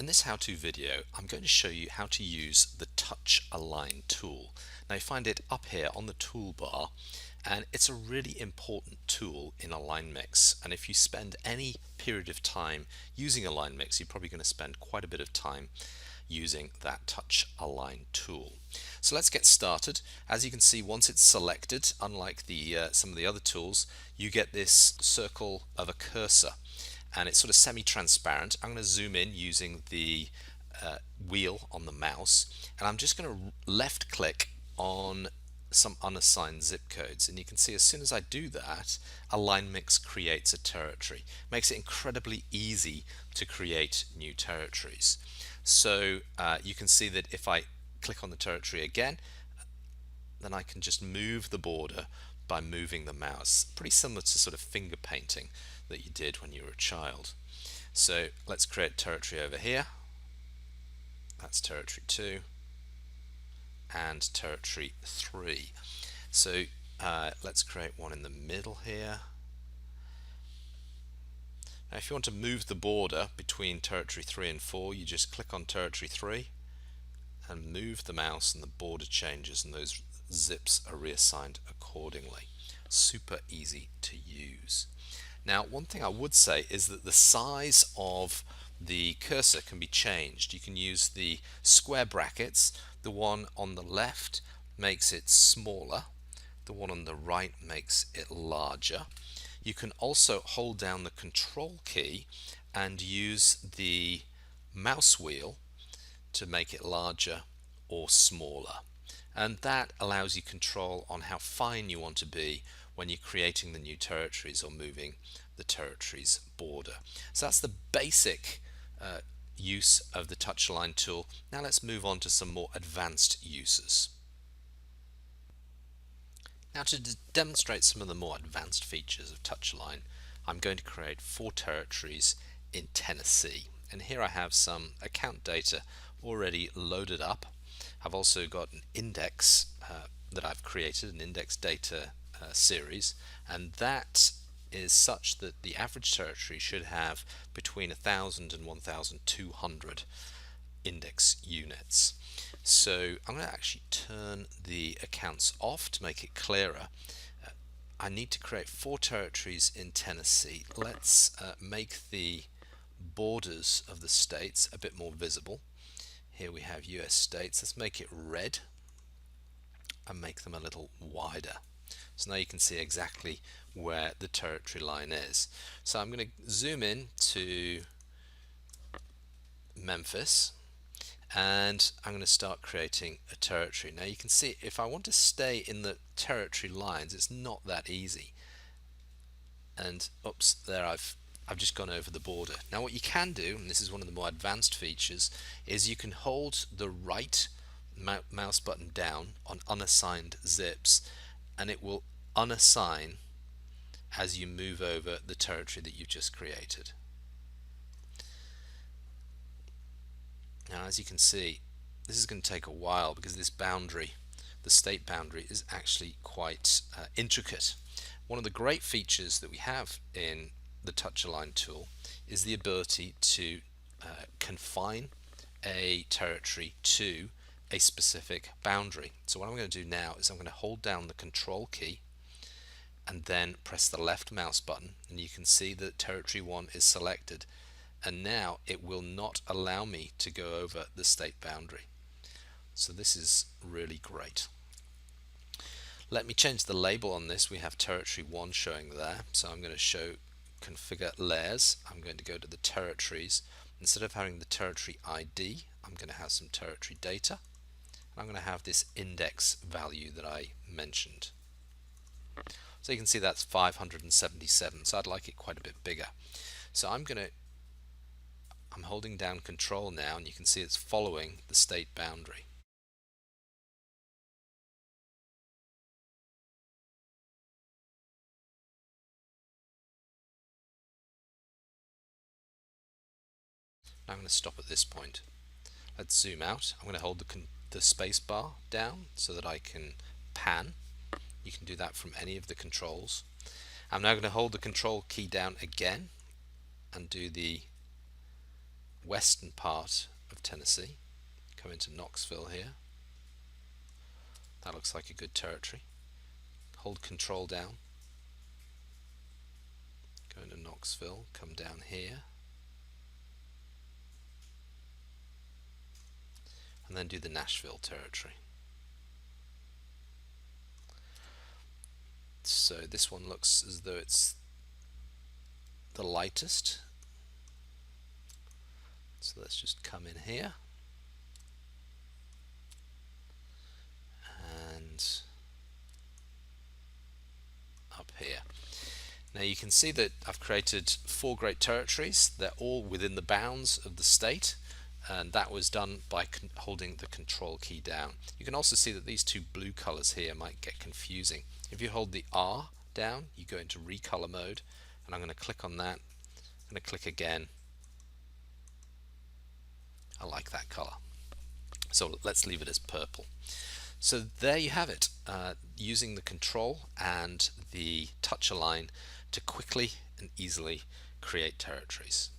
In this how-to video, I'm going to show you how to use the Touch Align tool. Now you find it up here on the toolbar, and it's a really important tool in AlignMix. And if you spend any period of time using AlignMix, you're probably going to spend quite a bit of time using that Touch Align tool. So let's get started. As you can see, once it's selected, unlike some of the other tools, you get this circle of a cursor, and it's sort of semi-transparent. I'm going to zoom in using the wheel on the mouse, and I'm just going to left click on some unassigned zip codes, and you can see as soon as I do that, AlignMix creates a territory. Makes it incredibly easy to create new territories. So you can see that if I click on the territory again, then I can just move the border by moving the mouse. Pretty similar to sort of finger painting that you did when you were a child. So let's create territory over here. That's territory 2 and territory 3. So let's create one in the middle here. Now if you want to move the border between territory 3 and 4, you just click on territory 3 and move the mouse, and the border changes and those zips are reassigned accordingly. Super easy to use. Now, one thing I would say is that the size of the cursor can be changed. You can use the square brackets. The one on the left makes it smaller. The one on the right makes it larger. You can also hold down the control key and use the mouse wheel to make it larger or smaller. And that allows you control on how fine you want to be when you're creating the new territories or moving the territories border. So that's the basic use of the Touch Align tool. Now let's move on to some more advanced uses. Now to demonstrate some of the more advanced features of Touch Align, I'm going to create 4 territories in Tennessee. And here I have some account data already loaded up. I've also got an index that I've created, an index data series, and that is such that the average territory should have between 1,000 and 1,200 index units. So I'm going to actually turn the accounts off to make it clearer. I need to create 4 territories in Tennessee. Let's make the borders of the states a bit more visible. Here we have US states. Let's make it red and make them a little wider. So now you can see exactly where the territory line is. So I'm going to zoom in to Memphis, and I'm going to start creating a territory. Now you can see if I want to stay in the territory lines, it's not that easy. And oops, there I've just gone over the border. Now what you can do, and this is one of the more advanced features, is you can hold the right mouse button down on unassigned zips, and it will unassign as you move over the territory that you've just created. Now as you can see, this is going to take a while because this boundary, the state boundary, is actually quite intricate. One of the great features that we have in the Touch Align tool is the ability to confine a territory to a specific boundary. So what I'm going to do now is I'm going to hold down the control key and then press the left mouse button, and you can see that territory 1 is selected, and now it will not allow me to go over the state boundary. So this is really great. Let me change the label on this. We have territory 1 showing there, so I'm going to show configure layers. I'm going to go to the territories. Instead of having the territory ID, I'm going to have some territory data. I'm going to have this index value that I mentioned. So you can see that's 577, so I'd like it quite a bit bigger. So I'm holding down control now, and you can see it's following the state boundary. Now I'm going to stop at this point. Let's zoom out. I'm going to hold the space bar down so that I can pan. You can do that from any of the controls. I'm now going to hold the control key down again and do the western part of Tennessee. Come into Knoxville here. That looks like a good territory. Hold control down. Go into Knoxville, come down here. And then do the Nashville territory. So this one looks as though it's the lightest. So let's just come in here and up here. Now you can see that I've created 4 great territories. They're all within the bounds of the state, and that was done by holding the control key down. You can also see that these 2 blue colors here might get confusing. If you hold the R down, you go into recolor mode, and I'm going to click on that. I'm going to click again. I like that color, so let's leave it as purple. So there you have it, using the control and the touch align to quickly and easily create territories.